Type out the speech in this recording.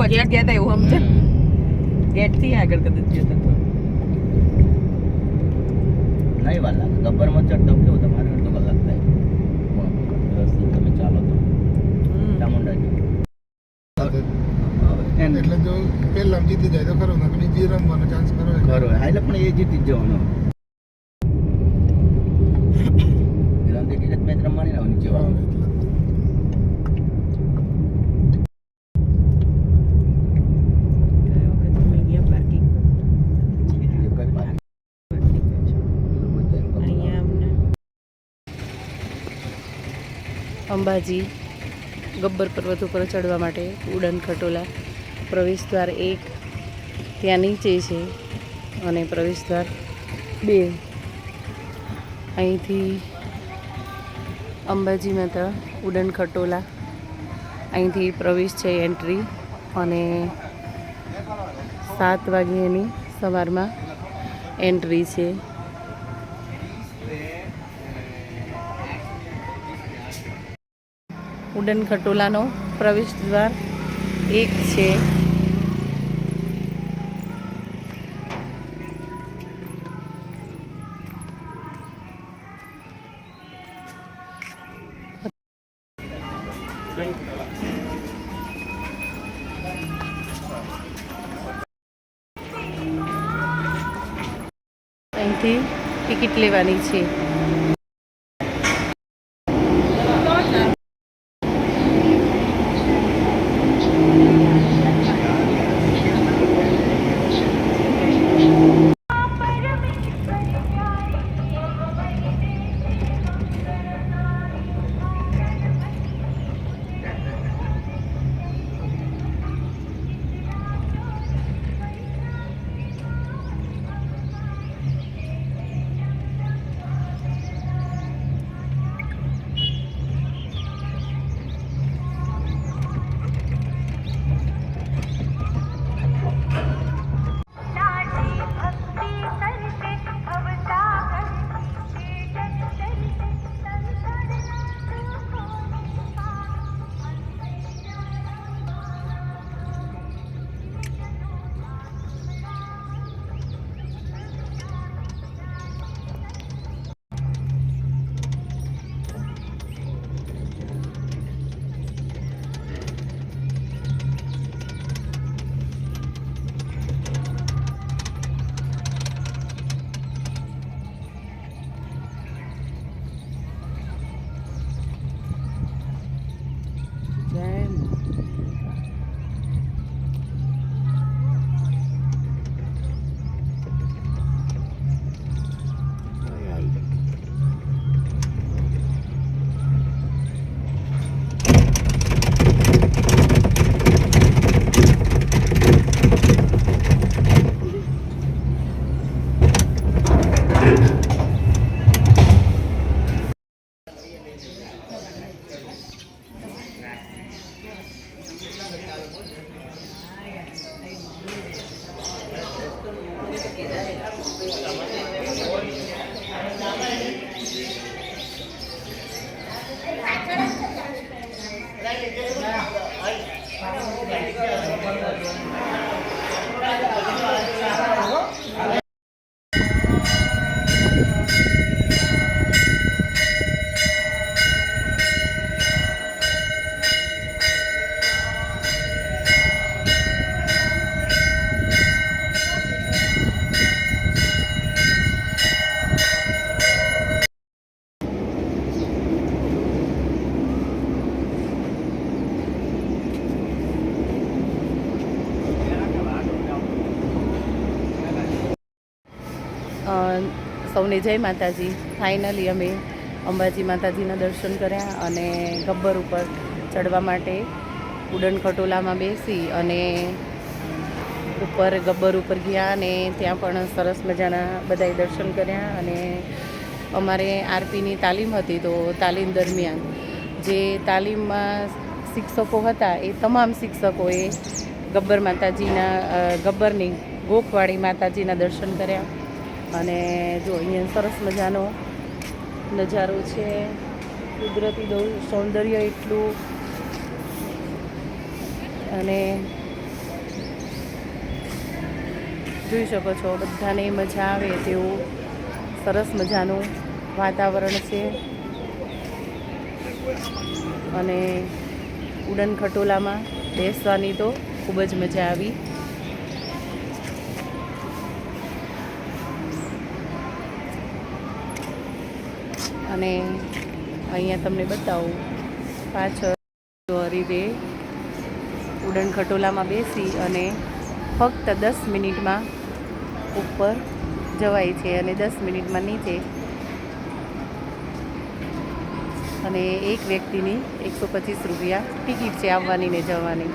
પહોંચી ગયા હતા એવું સમજે ગેટ થી આગળ કદા જતા તો નહીં વાર લાગે ગબ્બરમાં ચડતો કેવું તમારે અડધો કલાક થાય રસ્તે તમે ચાલો તો ચામુંડા એટલે જો પહેલા જીતી જાય તો ખરો ને બીજી રમવાનો ચાન્સ ખરો ખરો એટલે પણ એ જીતી જ જવાનો મેચ રમવાની ને નીચે વાળો અંબાજી ગબ્બર પર્વત ઉપર ચડવા માટે ઉડન ખટોલા પ્રવેશદ્વાર 1 ત્યાં નીચે છે અને પ્રવેશદ્વાર 2 અહીંથી અંબાજી માતા ઉડન ખટોલા અહીંથી પ્રવેશ છે એન્ટ્રી અને 7 વાગ્યાની સવારમાં એન્ટ્રી છે. ઉડન ખટોલાનો પ્રવેશ દ્વાર 1 છે. અહીંથી ટિકિટ લેવાની છે. સૌને જય માતાજી. ફાઇનલી અમે અંબાજી માતાજીના દર્શન કર્યા અને ગબ્બર ઉપર ચડવા માટે ઉડન ખટોલામાં બેસી અને ઉપર ગબ્બર ઉપર ગયા અને ત્યાં પણ સરસ મજાના બધાએ દર્શન કર્યા. અને અમારે આરપીની તાલીમ હતી તો તાલીમ દરમિયાન જે તાલીમમાં શિક્ષકો હતા એ તમામ શિક્ષકોએ ગબ્બર માતાજીના ગબ્બરની ગોખવાળી માતાજીના દર્શન કર્યા. અને જો અહીંયા સરસ મજાનો નજારો છે, કુદરતી સૌંદર્ય એટલું. અને જોઈ શકો છો બધાને મજા આવે તેવું સરસ મજાનું વાતાવરણ છે. અને ઉડન ખટોલામાં બેસવાની તો ખૂબ જ મજા આવી. અને અહીંયા તમને બતાવું પાછળ હરીવે ઉડન ખટોલામાં બેસી અને ફક્ત 10 મિનિટમાં ઉપર જવાય છે અને 10 મિનિટમાં નીચે. અને એક વ્યક્તિની 125 રૂપિયા ટિકિટ છે આવવાની ને જવાની.